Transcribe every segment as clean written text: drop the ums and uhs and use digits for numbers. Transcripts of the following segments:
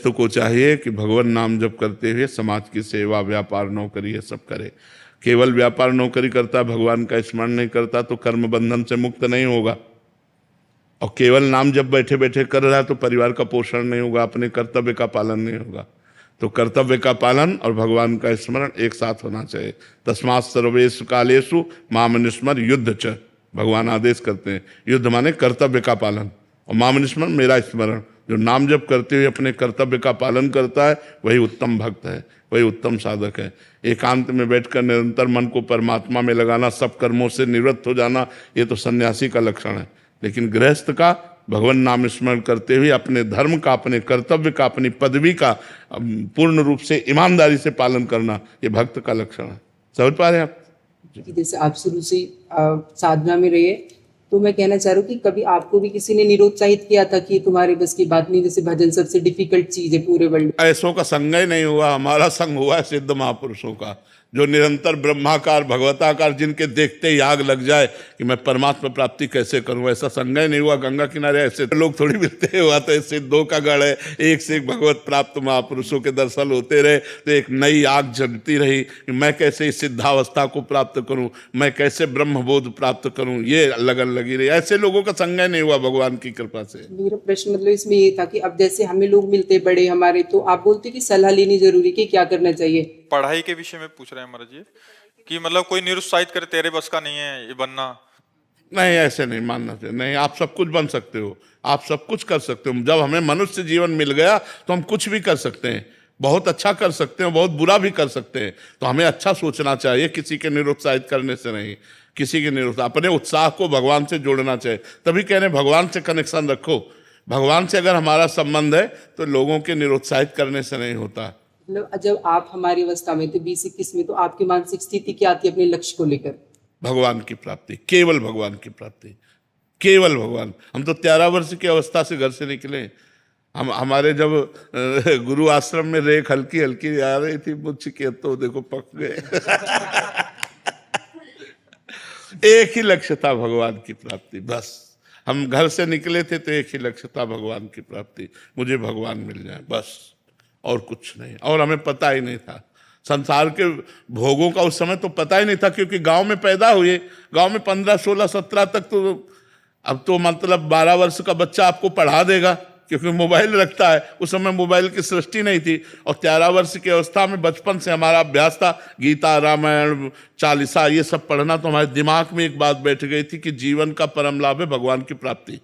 गृहस्थ को चाहिए कि भगवान नाम जप करते हुए समाज की सेवा, व्यापार, नौकरी ये सब करे। केवल व्यापार नौकरी करता, भगवान का स्मरण नहीं करता तो कर्म बंधन से मुक्त नहीं होगा। और केवल नाम जब बैठे बैठे कर रहा है तो परिवार का पोषण नहीं होगा, अपने कर्तव्य का पालन नहीं होगा। तो कर्तव्य का पालन और भगवान का स्मरण एक साथ होना चाहिए। तस्मात् सर्वेषु कालेषु माम निस्मर युद्ध च, भगवान आदेश करते हैं। युद्ध माने कर्तव्य का पालन, और माम निस्मरण मेरा स्मरण। जो नाम जप करते हुए अपने कर्तव्य का पालन करता है वही उत्तम भक्त है, वही उत्तम साधक है। एकांत में बैठकर निरंतर मन को परमात्मा में लगाना, सब कर्मों से निवृत्त हो जाना, ये तो सन्यासी का लक्षण है। लेकिन गृहस्थ का भगवान नाम स्मरण करते हुए अपने धर्म का, अपने कर्तव्य का, अपनी पदवी का पूर्ण रूप से ईमानदारी से पालन करना, ये भक्त का लक्षण है। समझ पा रहे हैं आप? जैसे आप शुरू से साधना में रहे, तो मैं कहना चाह रहा हूँ कि कभी आपको भी किसी ने निरुत्साहित किया था कि तुम्हारे बस की बात नहीं, जैसे भजन सबसे डिफिकल्ट चीज है पूरे वर्ल्ड में? ऐसों का संग ही नहीं हुआ, हमारा संग हुआ है सिद्ध महापुरुषों का, जो निरंतर ब्रह्माकार भगवताकार, जिनके देखते ही आग लग जाए कि मैं परमात्मा प्राप्ति कैसे करूं। ऐसा संग ही नहीं हुआ। गंगा किनारे ऐसे लोग थोड़ी मिलते हुआ, तो सिद्धों का गढ़ है, एक से एक भगवत प्राप्त महापुरुषों के दर्शन होते रहे, तो एक नई आग जलती रही कि मैं कैसे इस सिद्धावस्था को प्राप्त करूं, मैं कैसे ब्रह्मबोध प्राप्त करूं, ये लगन लगी रही। ऐसे लोगों का संग ही नहीं हुआ भगवान की कृपा से। मेरा प्रश्न मतलब इसमें ये था कि अब जैसे हमें लोग मिलते बड़े हमारे, तो आप बोलते कि सलाह लेनी जरूरी, कि क्या करना चाहिए? पढ़ाई के विषय में पूछ रहे हैं महाराज जी, कि मतलब कोई निरुत्साहित करे तेरे बस का नहीं है ये बनना। नहीं, ऐसे नहीं मानना चाहिए। नहीं, आप सब कुछ बन सकते हो, आप सब कुछ कर सकते हो। जब हमें मनुष्य जीवन मिल गया तो हम कुछ भी कर सकते हैं, बहुत अच्छा कर सकते हैं, बहुत बुरा भी कर सकते हैं। तो हमें अच्छा सोचना चाहिए, किसी के निरुत्साहित करने से नहीं, किसी के निरुत्साह, अपने उत्साह को भगवान से जोड़ना चाहिए। तभी कह रहे हैं भगवान से कनेक्शन रखो। भगवान से अगर हमारा संबंध है तो लोगों के निरुत्साहित करने से नहीं होता। मतलब जब आप हमारी अवस्था में थे 20-21 में, तो आपकी मानसिक स्थिति क्या थी अपने लक्ष्य को लेकर? भगवान की प्राप्ति, केवल भगवान की प्राप्ति, केवल भगवान। हम तो 13 वर्ष की अवस्था से घर से निकले। हम हमारे जब गुरु आश्रम में रेख हल्की हल्की आ रही थी मुझ के, तो देखो पक गए। एक ही लक्ष्य था भगवान की प्राप्ति, बस। हम घर से निकले थे तो एक ही लक्ष्य था भगवान की प्राप्ति, मुझे भगवान मिल जाए, बस, और कुछ नहीं। और हमें पता ही नहीं था संसार के भोगों का, उस समय तो पता ही नहीं था, क्योंकि गांव में पैदा हुए। गांव में 15, 16, 17 तक तो, अब तो मतलब 12 वर्ष का बच्चा आपको पढ़ा देगा, क्योंकि मोबाइल रखता है। उस समय मोबाइल की सृष्टि नहीं थी। और 13 वर्ष की अवस्था में बचपन से हमारा अभ्यास था गीता, रामायण, चालीसा, ये सब पढ़ना। तो हमारे दिमाग में एक बात बैठ गई थी कि जीवन का परम लाभ है भगवान की प्राप्ति।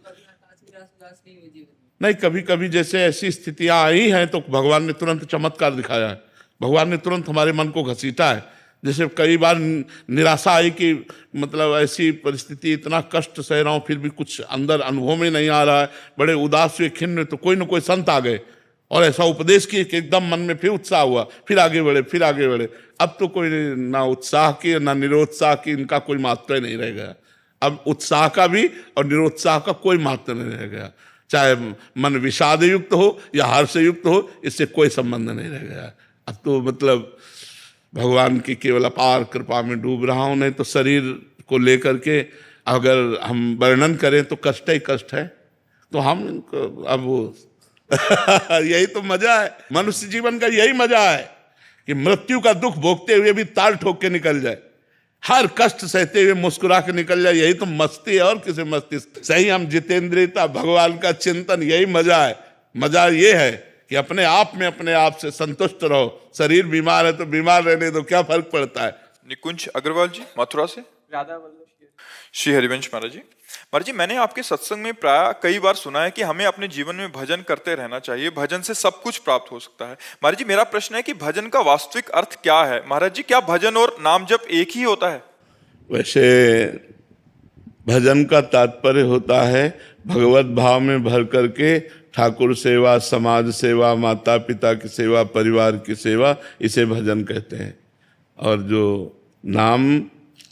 नहीं, कभी कभी जैसे ऐसी स्थितियां आई हैं तो भगवान ने तुरंत चमत्कार दिखाया है, भगवान ने तुरंत हमारे मन को घसीटा है। जैसे कई बार निराशा आई कि मतलब ऐसी परिस्थिति, इतना कष्ट सह रहा हूँ फिर भी कुछ अंदर अनुभव में नहीं आ रहा है, बड़े उदास हुए, खिन्न, तो कोई न कोई संत आ गए और ऐसा उपदेश किए कि एकदम मन में फिर उत्साह हुआ, फिर आगे बढ़े, फिर आगे बढ़े। अब तो कोई ना उत्साह की ना निरुत्साह की, इनका कोई महत्व नहीं रह गया। अब उत्साह का भी और निरुत्साह का कोई महत्व नहीं रह गया। चाहे मन विषाद युक्त हो या हर्ष युक्त हो, इससे कोई संबंध नहीं रह गया। अब तो मतलब भगवान की केवल अपार कृपा में डूब रहा हूं। नहीं तो शरीर को लेकर के अगर हम वर्णन करें तो कष्ट ही कष्ट है। तो हम अब वो यही तो मजा है मनुष्य जीवन का, यही मजा है कि मृत्यु का दुख भोगते हुए भी ताल ठोक के निकल जाए, हर कष्ट सहते हुए मुस्कुरा के निकल जाए। यही तो मस्ती है, और किसी मस्ती सही हम जितेंद्रियता, भगवान का चिंतन, यही मजा है। मजा ये है कि अपने आप में अपने आप से संतुष्ट रहो। शरीर बीमार है तो बीमार रहने दो, क्या फर्क पड़ता है। निकुंज अग्रवाल जी मथुरा से। राधा वल्लभ श्री हरिवंश महाराज जी। महाराज जी, मैंने आपके सत्संग में प्राय कई बार सुना है कि हमें अपने जीवन में भजन करते रहना चाहिए, भजन से सब कुछ प्राप्त हो सकता है। महाराज जी, मेरा प्रश्न है कि भजन का वास्तविक अर्थ क्या है? महाराज जी, क्या भजन और नाम जप एक ही होता है? वैसे भजन का तात्पर्य होता है भगवत भाव में भर करके ठाकुर सेवा, समाज सेवा, माता पिता की सेवा, परिवार की सेवा, इसे भजन कहते हैं। और जो नाम,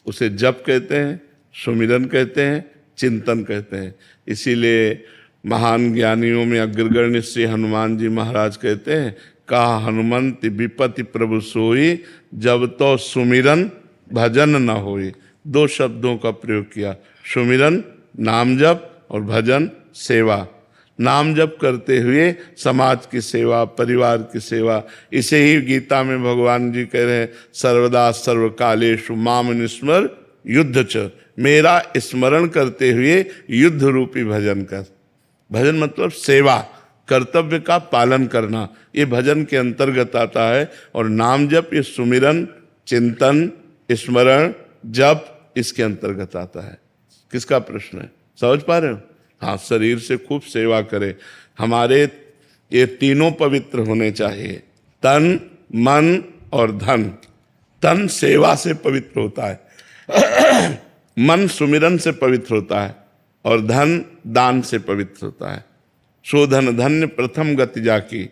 उसे जप कहते हैं, सुमिरन कहते हैं, चिंतन कहते हैं। इसीलिए महान ज्ञानियों में अग्रगण्य श्री हनुमान जी महाराज कहते हैं, कहा हनुमंत विपति प्रभु सोई, जब तो सुमिरन भजन न होई। 2 शब्दों का प्रयोग किया, सुमिरन नाम जप और भजन सेवा। नाम जप करते हुए समाज की सेवा, परिवार की सेवा। इसे ही गीता में भगवान जी कह रहे हैं, सर्वदा सर्वकालेषु माम निस्मर युद्ध च, मेरा स्मरण करते हुए युद्ध रूपी भजन कर। भजन मतलब सेवा, कर्तव्य का पालन करना, ये भजन के अंतर्गत आता है। और नाम जप ये सुमिरन, चिंतन, स्मरण, जप इसके अंतर्गत आता है। किसका प्रश्न है, समझ पा रहे हो? हाँ, शरीर से खूब सेवा करें। हमारे ये तीनों पवित्र होने चाहिए, तन, मन और धन। तन सेवा से पवित्र होता है, मन सुमिरन से पवित्र होता है, और धन दान से पवित्र होता है। शोधन धन्य प्रथम गति जाकी,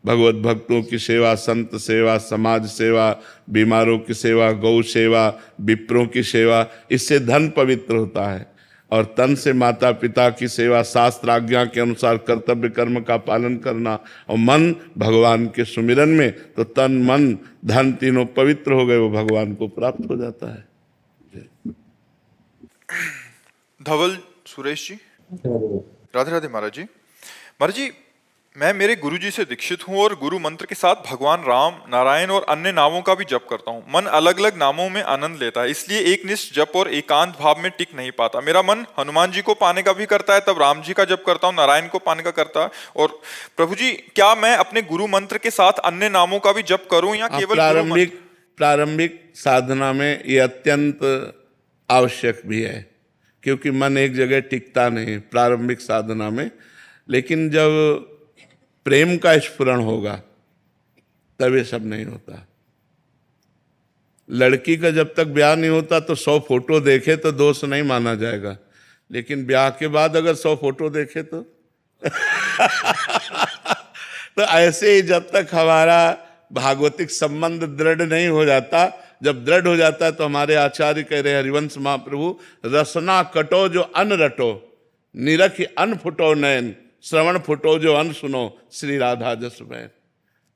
भगवत भक्तों की सेवा, संत सेवा, समाज सेवा, बीमारों की सेवा, गौ सेवा, विप्रों की सेवा, इससे धन पवित्र होता है। और तन से माता पिता की सेवा, शास्त्र आज्ञा के अनुसार कर्तव्य कर्म का पालन करना, और मन भगवान के सुमिरन में, तो तन मन धन तीनों पवित्र हो गए, वो भगवान को प्राप्त हो जाता है। धवल सुरेश जी, राधे राधे महाराज जी। महाराज जी, मैं मेरे गुरुजी से दीक्षित हूँ और गुरु मंत्र के साथ भगवान राम, नारायण और अन्य नामों का भी जप करता हूँ। मन अलग अलग नामों में आनंद लेता है, इसलिए एक निष्ठ जप और एकांत भाव में टिक नहीं पाता। मेरा मन हनुमान जी को पाने का भी करता है, तब राम जी का जप करता हूँ, नारायण को पाने का करता है। और प्रभु जी, क्या मैं अपने गुरु मंत्र के साथ अन्य नामों का भी जप करूँ या केवल प्रारंभिक साधना में ये अत्यंत आवश्यक भी है, क्योंकि मन एक जगह टिकता नहीं प्रारंभिक साधना में। लेकिन जब प्रेम का स्फुरण होगा तब ये सब नहीं होता। लड़की का जब तक ब्याह नहीं होता तो 100 फोटो देखे तो दोष नहीं माना जाएगा, लेकिन ब्याह के बाद अगर 100 फोटो देखे तो तो ऐसे ही जब तक हमारा भागवतिक संबंध दृढ़ नहीं हो जाता, जब दृढ़ हो जाता है तो हमारे आचार्य कह रहे हरिवंश महाप्रभु, रसना कटो जो अन रटो, निरखि अन फुटो नयन, श्रवण फुटो जो अन सुनो, श्री राधा जस बैन।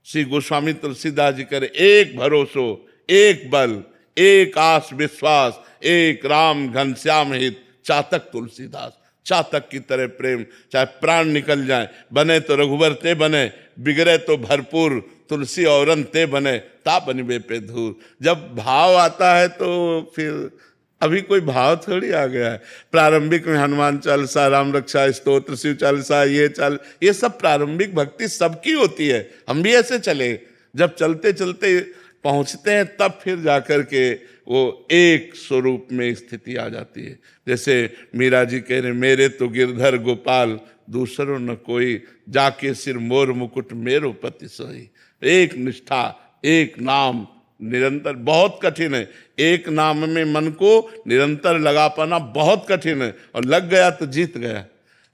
श्री गोस्वामी तुलसीदास जी करे, एक भरोसो, एक बल, एक आस विश्वास, एक राम घनश्याम हित, चातक तुलसीदास। चातक की तरह प्रेम, चाहे प्राण निकल जाए, बने तो रघुवर ते बने, बिगड़े तो भरपूर, तुलसी औरन ते बने, ता बनिबे पे धूर। जब भाव आता है तो फिर अभी कोई भाव थोड़ी आ गया है। प्रारंभिक में हनुमान चालीसा, राम रक्षा स्तोत्र, शिव चालीसा, ये सब प्रारंभिक भक्ति सबकी होती है। हम भी ऐसे चले, जब चलते चलते पहुंचते हैं तब फिर जाकर के वो एक स्वरूप में स्थिति आ जाती है। जैसे मीरा जी कह रहे, मेरे तो गिरधर गोपाल, दूसरों न कोई, जाके सिर मोर मुकुट मेरो पति सोई। एक निष्ठा, एक नाम निरंतर, बहुत कठिन है। एक नाम में मन को निरंतर लगा पाना बहुत कठिन है, और लग गया तो जीत गया।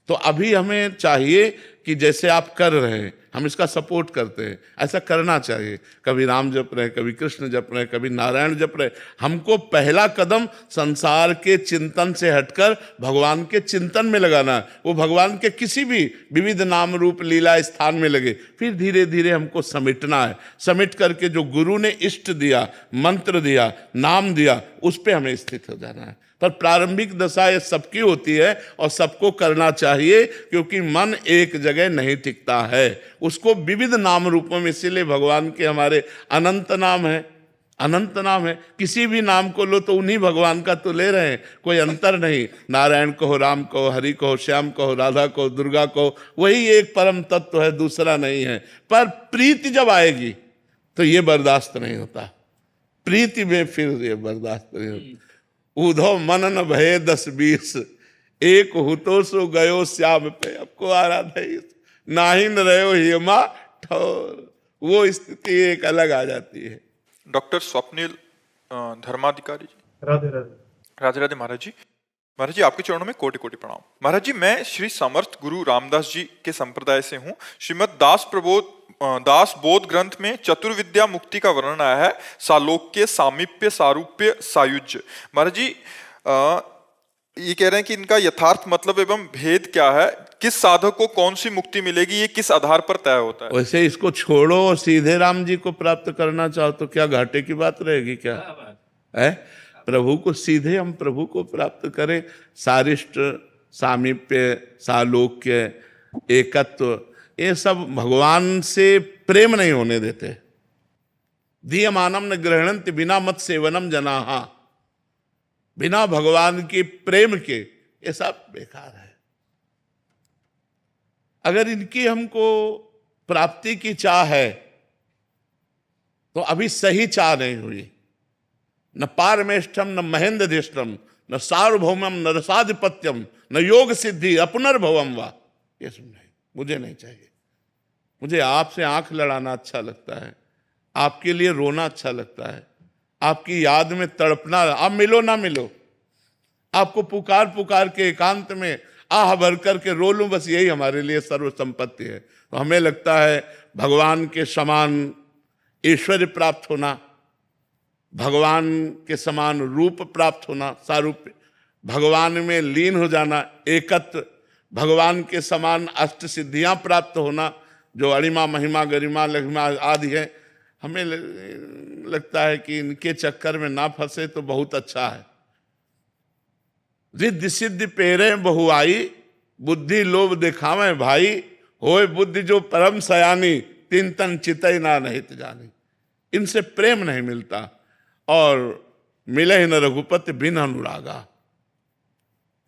तो अभी हमें चाहिए कि जैसे आप कर रहे हैं, हम इसका सपोर्ट करते हैं, ऐसा करना चाहिए। कभी राम जप रहे, कभी कृष्ण जप रहे, कभी नारायण जप रहे। हमको पहला कदम संसार के चिंतन से हटकर भगवान के चिंतन में लगाना है। वो भगवान के किसी भी विविध नाम रूप लीला स्थान में लगे, फिर धीरे धीरे हमको समेटना है। समेट करके जो गुरु ने इष्ट दिया, मंत्र दिया, नाम दिया, उस पर हमें स्थित हो जाना है। पर प्रारंभिक दशा ये सबकी होती है और सबको करना चाहिए, क्योंकि मन एक जगह नहीं टिकता है, उसको विविध नाम रूपों में। इसीलिए भगवान के हमारे अनंत नाम है, अनंत नाम है। किसी भी नाम को लो तो उन्हीं भगवान का तो ले रहे हैं, कोई अंतर नहीं। नारायण कहो, राम कहो, हरि कहो, श्याम कहो, राधा कहो, दुर्गा कहो, वही एक परम तत्व है, दूसरा नहीं है। पर प्रीति जब आएगी तो ये बर्दाश्त नहीं होता, प्रीति में फिर ये बर्दाश्त नहीं होता। उधो मन न भये 10-20, एक हुतो सो गयो श्याम पे, आपको आराधा नाही न रहो हेमा ठोर, वो स्थिति एक अलग आ जाती है। डॉक्टर स्वप्निल धर्माधिकारी जी, राधे राधे। राधे राधे महाराज जी। महाराज जी, आपके चरणों में कोटि कोटि प्रणाम। महाराज जी, मैं श्री समर्थ गुरु रामदास जी के संप्रदाय से हूँ। श्रीमद दास बोध ग्रंथ में चतुर्विद्या मुक्ति का वर्णन आया है, सालोक्य, सामीप्य, सारूप्य, सायुज्य। महाराज जी, ये कह रहे हैं कि इनका यथार्थ मतलब एवं भेद क्या है, किस साधक को कौन सी मुक्ति मिलेगी, ये किस आधार पर तय होता है? वैसे इसको छोड़ो और सीधे राम जी को प्राप्त करना चाहो तो क्या घाटे की बात रहेगी? क्या है? प्रभु को सीधे हम प्रभु को प्राप्त करें। सारिष्ट, सामीप्य, सालोक्य, एकत्व, ये सब भगवान से प्रेम नहीं होने देते। दीयमानम न गृह्णन्ति बिना मत सेवनम जनाहा, बिना भगवान के प्रेम के ये सब बेकार है। अगर इनकी हमको प्राप्ति की चाह है तो अभी सही चाह नहीं हुई। न पारमेष्ठम न महेंद्रधिष्ठम न सार्वभौमम न रसाधिपत्यम न योग सिद्धि अपनर्भवम वा, ये सब नहीं, मुझे नहीं चाहिए। मुझे आपसे आंख लड़ाना अच्छा लगता है, आपके लिए रोना अच्छा लगता है, आपकी याद में तड़पना, आप मिलो ना मिलो, आपको पुकार पुकार के एकांत में आह भर करके रो लूं, बस यही हमारे लिए सर्व संपत्ति है। तो हमें लगता है भगवान के समान ऐश्वर्य प्राप्त होना, भगवान के समान रूप प्राप्त होना, सारूप्य, भगवान में लीन हो जाना, एकत्व, भगवान के समान अष्ट सिद्धियां प्राप्त होना, जो अणिमा महिमा गरिमा लघिमा आदि है, हमें लगता है कि इनके चक्कर में ना फंसे तो बहुत अच्छा है। रिद्धि सिद्धि पेरे बहुआई, बुद्धि लोभ दिखावे भाई, होए बुद्धि जो परम सयानी, तीन तन चितई ना नहीं जानी। इनसे प्रेम नहीं मिलता, और मिले न रघुपति बिन अनुरागा,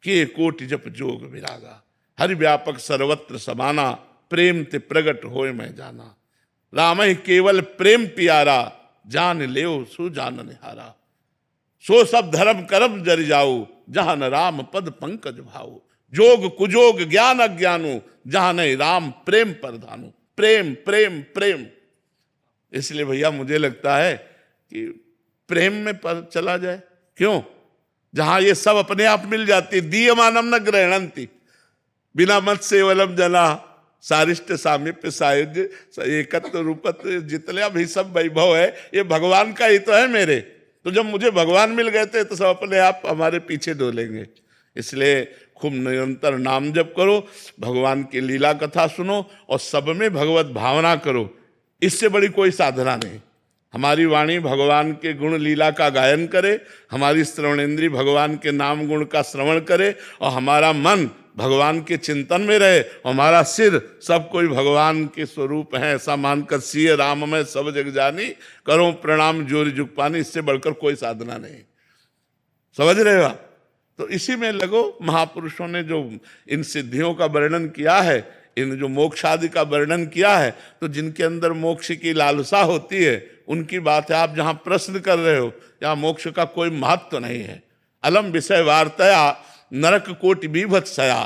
के कोटि जप जोग विरागा, हरि व्यापक सर्वत्र समाना, प्रेम ते प्रगट होए मैं जाना। राम ही केवल प्रेम प्यारा, जान लेओ सो जान निहारा। सो सब धर्म कर्म जरि जाऊ, जहां न राम पद पंकज भाऊ। जोग कुजोग ज्ञान अज्ञानु, जहां नहीं राम प्रेम परधानु। प्रेम प्रेम प्रेम। इसलिए भैया मुझे लगता है कि प्रेम में पर चला जाए। क्यों? जहां ये सब अपने आप मिल जाती। दीयमानम न गृह्णन्ति बिना मत सेवनम जना, सारिष्ट सामीप्य सायुज्य एकत्व रूपत्व, जितने भी सब वैभव है ये भगवान का ही तो है मेरे। तो जब मुझे भगवान मिल गए थे तो सब अपने आप हमारे पीछे डोलेंगे। इसलिए खूब निरंतर नाम जप करो, भगवान की लीला कथा सुनो और सब में भगवत भावना करो। इससे बड़ी कोई साधना नहीं। हमारी वाणी भगवान के गुण लीला का गायन करे, हमारी श्रवणेंद्री भगवान के नाम गुण का श्रवण करे, और हमारा मन भगवान के चिंतन में रहे, हमारा सिर सब कोई भगवान के स्वरूप है ऐसा मानकर सिय राम में सब जग जानी, करो प्रणाम जोरी जुग पानी। इससे बढ़कर कोई साधना नहीं। समझ रहे हो? तो इसी में लगो। महापुरुषों ने जो इन सिद्धियों का वर्णन किया है, इन जो मोक्ष आदि का वर्णन किया है, तो जिनके अंदर मोक्ष की लालसा होती है उनकी बात है। आप जहां प्रश्न कर रहे हो यहाँ मोक्ष का कोई महत्व नहीं है। अलम विषय वार्तया नरक कोटि बीभत्सया,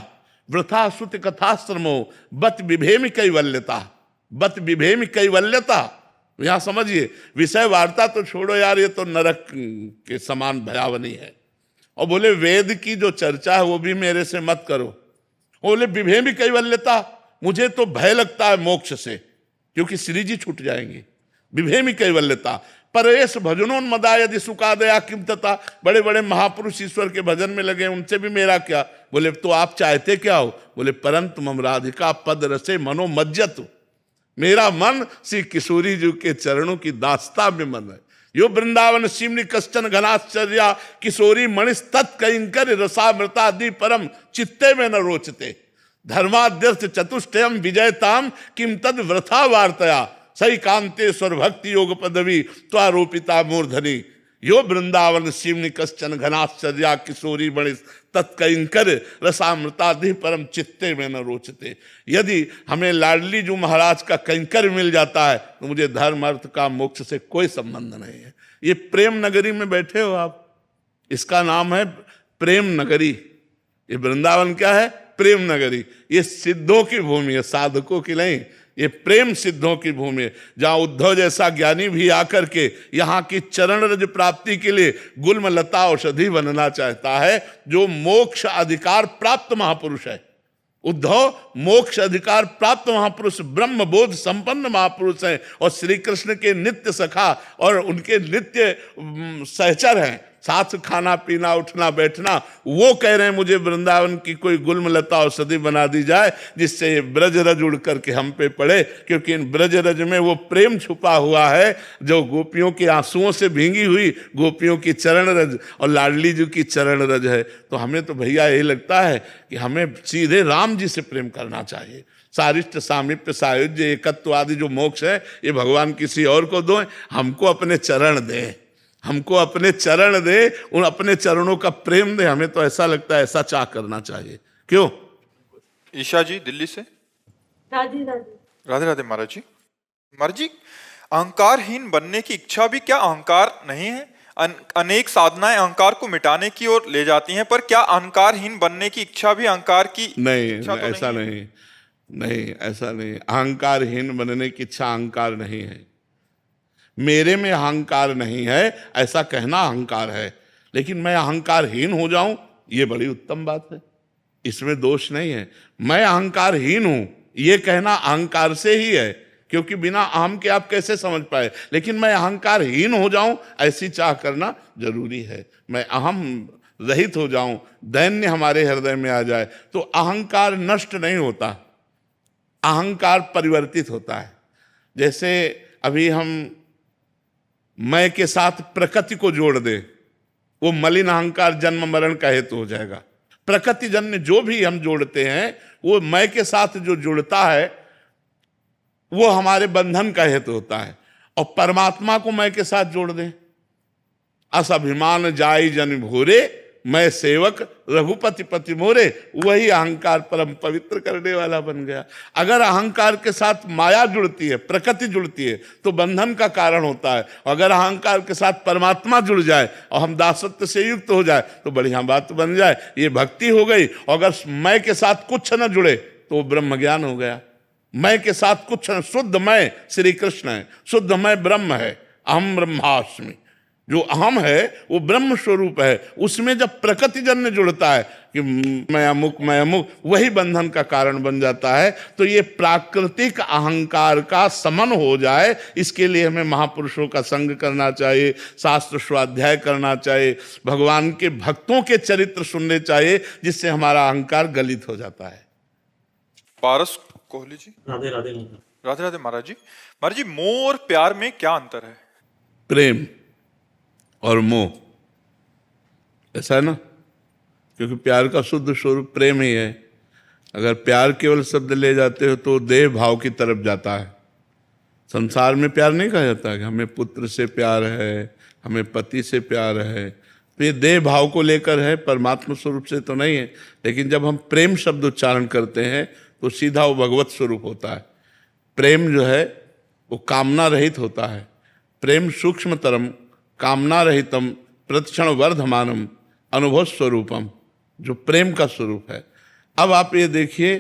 वृथा सुत कथाश्रमो बत विभेमि कैवल्यता। बत विभेमि कैवल्यता, यहां समझिए, विषय वार्ता तो छोड़ो यार, ये तो नरक के समान भयावनी है। और बोले वेद की जो चर्चा है वो भी मेरे से मत करो। बोले विभेमि कैवल्यता, मुझे तो भय लगता है मोक्ष से, क्योंकि श्री जी छूट जाएंगे। विभेमि कैवल्यता परेश भजनोन्मदा यदि सुखादया किम तथा। बड़े बड़े महापुरुष ईश्वर के भजन में लगे, उनसे भी मेरा क्या। बोले तो आप चाहते क्या हो? बोले परंतु मम राधिका पद रसे मनो मज्जतु, मेरा मन श्री किशोरी जी के चरणों की दास्ता में मन है। यो वृंदावन सिमनी कश्चन घनाश्चर्या, किशोरी मणिस तत्कंकर रसामृतादि परम चित्ते में न रोचते। धर्माद्यर्थ चतुष्टयम विजयताम किम तद वृथा वार्तया, सही कांते स्वर भक्ति योग पदवी त्वारोपिता मूर्धनि। यो वृंदावन सिमनी कश्चन घनाश्चर्या, किशोरी मणिस तत्कंकर रसामृतादि परम चित्ते में न रोचते। यदि हमें लाडली जी महाराज का कंकर मिल जाता है तो मुझे धर्म अर्थ का मोक्ष से कोई संबंध नहीं है। ये प्रेम नगरी में बैठे हो आप, इसका नाम है प्रेम नगरी। ये वृंदावन क्या है? प्रेम नगरी। ये सिद्धों की भूमि है, साधकों की नहीं। ये प्रेम सिद्धों की भूमि है, जहां उद्धव जैसा ज्ञानी भी आकर के यहाँ की चरण रज प्राप्ति के लिए गुल्म लता औषधि बनना चाहता है। जो मोक्ष अधिकार प्राप्त महापुरुष है, उद्धव मोक्ष अधिकार प्राप्त महापुरुष, ब्रह्म बोध संपन्न महापुरुष हैं, और श्री कृष्ण के नित्य सखा और उनके नित्य सहचर हैं। साथ खाना पीना उठना बैठना, वो कह रहे हैं मुझे वृंदावन की कोई गुलमलता औषधि बना दी जाए जिससे ये ब्रज रज उड़ करके हम पे पड़े, क्योंकि इन ब्रज रज में वो प्रेम छुपा हुआ है जो गोपियों के आंसुओं से भींगी हुई गोपियों की चरण रज और लाडली जी की चरण रज है। तो हमें तो भैया यही लगता है कि हमें सीधे राम जी से प्रेम करना चाहिए। सारिष्ट सामीप्य सायुज्य एकत्व आदि जो मोक्ष है ये भगवान किसी और को दो, हमको अपने चरण दे, हमको अपने चरण दे, उन अपने चरणों का प्रेम दे। हमें तो ऐसा लगता है ऐसा चाह करना चाहिए। क्यों? ईशा जी दिल्ली से। राधे राधे। राधे राधे महाराज जी। महाराज जी, अहंकारहीन बनने की इच्छा भी क्या अहंकार नहीं है? अनेक साधनाएं अहंकार को मिटाने की ओर ले जाती हैं, पर क्या अहंकारहीन बनने की इच्छा भी अहंकार की नहीं, इच्छा तो ऐसा नहीं है? नहीं, नहीं ऐसा नहीं। अहंकारहीन बनने की इच्छा अहंकार नहीं है। मेरे में अहंकार नहीं है ऐसा कहना अहंकार है, लेकिन मैं अहंकारहीन हो जाऊं ये बड़ी उत्तम बात है, इसमें दोष नहीं है। मैं अहंकारहीन हूं ये कहना अहंकार से ही है, क्योंकि बिना अहम के आप कैसे समझ पाए। लेकिन मैं अहंकारहीन हो जाऊं ऐसी चाह करना जरूरी है। मैं अहम रहित हो जाऊं, दैन्य हमारे हृदय में आ जाए, तो अहंकार नष्ट नहीं होता, अहंकार परिवर्तित होता है। जैसे अभी हम मैं के साथ प्रकृति को जोड़ दे, वो मलिन अहंकार जन्म मरण का हेतु हो जाएगा। प्रकृति जन्य जो भी हम जोड़ते हैं वो मैं के साथ जो जुड़ता है वो हमारे बंधन का हेतु होता है। और परमात्मा को मैं के साथ जोड़ दें, अस अभिमान जाई जन भोरे, मैं सेवक रघुपति पति मोरे, वही अहंकार परम पवित्र करने वाला बन गया। अगर अहंकार के साथ माया जुड़ती है, प्रकृति जुड़ती है तो बंधन का कारण होता है। अगर अहंकार के साथ परमात्मा जुड़ जाए और हम दासत्व से युक्त हो जाए तो बढ़िया बात बन जाए, ये भक्ति हो गई। और अगर मैं के साथ कुछ न जुड़े तो वो ब्रह्म ज्ञान हो गया। मैं के साथ कुछ न, शुद्ध मैं श्री कृष्ण है, शुद्ध मैं ब्रह्म है, अहम ब्रह्मास्मि। जो अहम है वो ब्रह्म स्वरूप है, उसमें जब प्रकृति जन्य जुड़ता है कि मैं अमुक, वही बंधन का कारण बन जाता है। तो ये प्राकृतिक अहंकार का समन हो जाए, इसके लिए हमें महापुरुषों का संग करना चाहिए, शास्त्र स्वाध्याय करना चाहिए, भगवान के भक्तों के चरित्र सुनने चाहिए, जिससे हमारा अहंकार गलित हो जाता है। पारस कोहली जी। राधे राधे। राधे राधे महाराज जी। महाराज जी, मोह और प्यार में क्या अंतर है? प्रेम और मोह, ऐसा है ना, क्योंकि प्यार का शुद्ध स्वरूप प्रेम ही है। अगर प्यार केवल शब्द ले जाते हो तो देह भाव की तरफ जाता है। संसार में प्यार नहीं कहा जाता कि हमें पुत्र से प्यार है, हमें पति से प्यार है, तो ये देह भाव को लेकर है, परमात्मा स्वरूप से तो नहीं है। लेकिन जब हम प्रेम शब्द उच्चारण करते हैं तो सीधा वो भगवत स्वरूप होता है। प्रेम जो है वो कामना रहित होता है। प्रेम सूक्ष्मतरम कामना रहितम प्रतिक्षण वर्धमानम अनुभव स्वरूपम, जो प्रेम का स्वरूप है। अब आप ये देखिए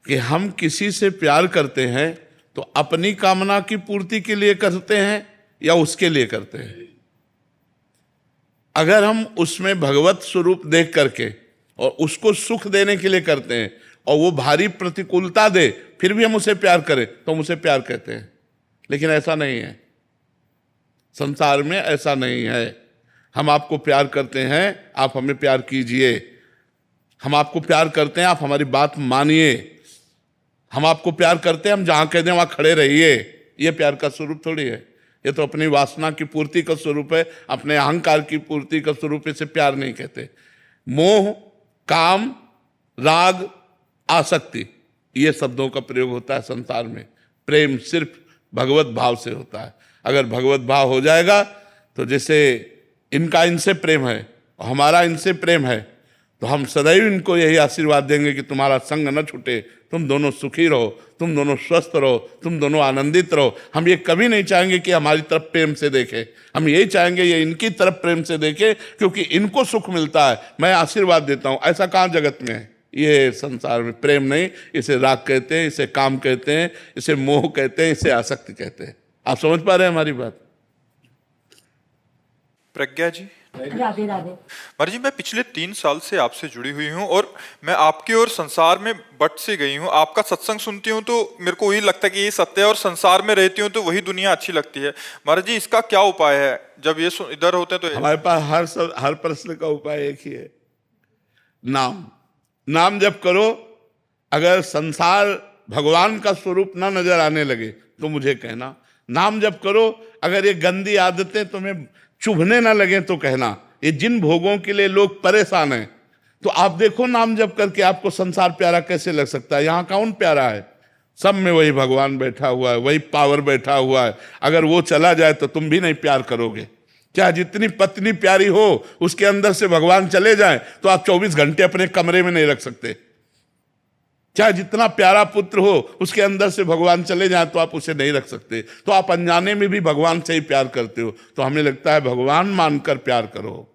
कि हम किसी से प्यार करते हैं तो अपनी कामना की पूर्ति के लिए करते हैं या उसके लिए करते हैं। अगर हम उसमें भगवत स्वरूप देख करके और उसको सुख देने के लिए करते हैं और वो भारी प्रतिकूलता दे फिर भी हम उसे प्यार करें तो हम उसे प्यार कहते हैं। लेकिन ऐसा नहीं है, संसार में ऐसा नहीं है। हम आपको प्यार करते हैं, आप हमें प्यार कीजिए। हम आपको प्यार करते हैं, आप हमारी बात मानिए। हम आपको प्यार करते हैं, हम जहां कह दें वहां खड़े रहिए। ये प्यार का स्वरूप थोड़ी है, ये तो अपनी वासना की पूर्ति का स्वरूप है, अपने अहंकार की पूर्ति का स्वरूप। इसे प्यार नहीं कहते। मोह, काम, राग, आसक्ति, ये शब्दों का प्रयोग होता है संसार में। प्रेम सिर्फ भगवत भाव से होता है। अगर भगवत भाव हो जाएगा तो जैसे इनका इनसे प्रेम है और हमारा इनसे प्रेम है, तो हम सदैव इनको यही आशीर्वाद देंगे कि तुम्हारा संग न छूटे, तुम दोनों सुखी रहो, तुम दोनों स्वस्थ रहो, तुम दोनों आनंदित रहो। हम ये कभी नहीं चाहेंगे कि हमारी तरफ प्रेम से देखे, हम यही चाहेंगे ये इनकी तरफ प्रेम से देखे, क्योंकि इनको सुख मिलता है, मैं आशीर्वाद देता हूँ। ऐसा कहाँ जगत में है? ये संसार में प्रेम नहीं, इसे राग कहते हैं, इसे काम कहते हैं, इसे मोह कहते हैं, इसे आसक्ति कहते हैं। आप समझ पा रहे हैं हमारी बात? प्रज्ञा जी। राधे राधे। महाराज जी, मैं पिछले 3 साल से आपसे जुड़ी हुई हूँ और मैं आपकी और संसार में बट से गई हूँ। आपका सत्संग सुनती हूँ तो मेरे को वही लगता है कि ये सत्य है, और संसार में रहती हूँ तो वही दुनिया अच्छी लगती है। महाराज जी, इसका क्या उपाय है? जब ये इधर होते हैं तो हमारे पास हर प्रश्न का उपाय एक ही है, नाम। नाम जप करो। अगर संसार भगवान का स्वरूप ना नजर आने लगे तो मुझे कहना। नाम जप करो। अगर ये गंदी आदतें तुम्हें चुभने ना लगे तो कहना। ये जिन भोगों के लिए लोग परेशान हैं, तो आप देखो नाम जप करके आपको संसार प्यारा कैसे लग सकता है। यहाँ कौन प्यारा है? सब में वही भगवान बैठा हुआ है, वही पावर बैठा हुआ है। अगर वो चला जाए तो तुम भी नहीं प्यार करोगे। क्या जितनी पत्नी प्यारी हो उसके अंदर से भगवान चले जाए तो आप 24 घंटे अपने कमरे में नहीं रख सकते। चाहे जितना प्यारा पुत्र हो उसके अंदर से भगवान चले जाए तो आप उसे नहीं रख सकते। तो आप अनजाने में भी भगवान से ही प्यार करते हो। तो हमें लगता है भगवान मानकर प्यार करो।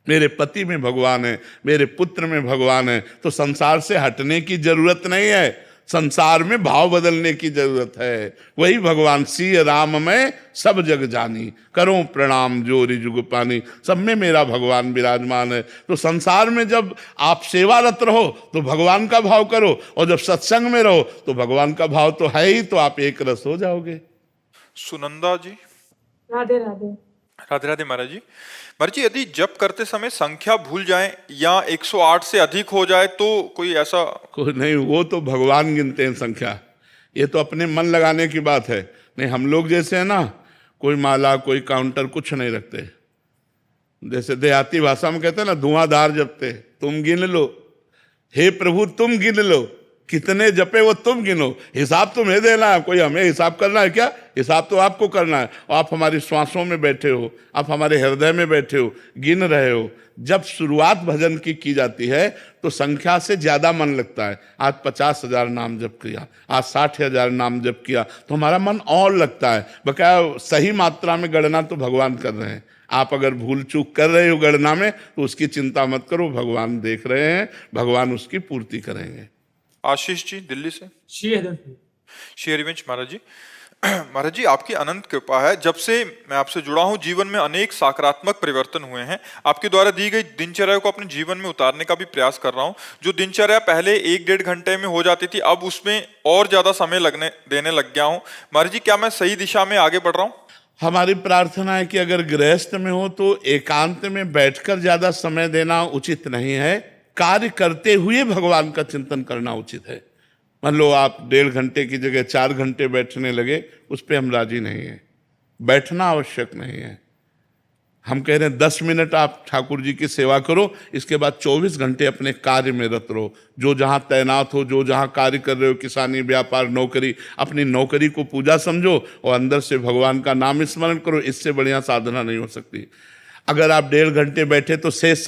मेरे पति में भगवान है, मेरे पुत्र में भगवान है, तो संसार से हटने की जरूरत नहीं है, संसार में भाव बदलने की जरूरत है। वही भगवान सिय राम में सब जग जानी, करो प्रणाम जोरी जुग पानी। सब में मेरा भगवान विराजमान है। तो संसार में जब आप सेवारत रहो तो भगवान का भाव करो, और जब सत्संग में रहो तो भगवान का भाव तो है ही, तो आप एक रस हो जाओगे। सुनंदा जी। राधे राधे। राधे राधे महाराज जी। महाराज जी, यदि जप करते समय संख्या भूल जाए या 108 से अधिक हो जाए तो कोई ऐसा? कोई नहीं, वो तो भगवान गिनते हैं संख्या। ये तो अपने मन लगाने की बात है। नहीं, हम लोग जैसे है ना, कोई माला कोई काउंटर कुछ नहीं रखते। जैसे देहाती भाषा में कहते हैं ना, धुआंधार जपते। तुम गिन लो, हे प्रभु तुम गिन लो, कितने जपे वो तुम गिनो। हिसाब तुम्हें देना है, कोई हमें हिसाब करना है क्या? हिसाब तो आपको करना है। और आप हमारी श्वासों में बैठे हो, आप हमारे हृदय में बैठे हो, गिन रहे हो। जब शुरुआत भजन की जाती है तो संख्या से ज्यादा मन लगता है। आज 50,000 नाम जप किया, आज 60,000 नाम जप किया, तो हमारा मन और लगता है। बकाया सही मात्रा में गणना तो भगवान कर रहे हैं। आप अगर भूल चूक कर रहे हो गणना में तो उसकी चिंता मत करो, भगवान देख रहे हैं, भगवान उसकी पूर्ति करेंगे। आशीष जी दिल्ली से। श्री हरिवंश महाराज जी। महाराज जी, आपकी अनंत कृपा है। जब से मैं आपसे जुड़ा हूं जीवन में अनेक सकारात्मक परिवर्तन हुए हैं। आपके द्वारा दी गई दिनचर्या को अपने जीवन में उतारने का भी प्रयास कर रहा हूं। जो दिनचर्या पहले 1-1.5 घंटे में हो जाती थी, अब उसमें और ज्यादा समय देने लग गया हूं। महाराज जी, क्या मैं सही दिशा में आगे बढ़ रहा हूं? हमारी प्रार्थना है कि अगर गृहस्थ में हो तो एकांत में बैठकर ज्यादा समय देना उचित नहीं है। कार्य करते हुए भगवान का चिंतन करना उचित है। मान लो आप 1.5 घंटे की जगह 4 घंटे बैठने लगे, उस पर हम राजी नहीं है। बैठना आवश्यक नहीं है। हम कह रहे हैं 10 मिनट आप ठाकुर जी की सेवा करो, इसके बाद 24 घंटे अपने कार्य में रत रहो। जो जहाँ तैनात हो, जो जहाँ कार्य कर रहे हो, किसानी व्यापार नौकरी, अपनी नौकरी को पूजा समझो और अंदर से भगवान का नाम स्मरण करो। इससे बढ़िया साधना नहीं हो सकती। अगर आप 1.5 घंटे बैठे तो शेष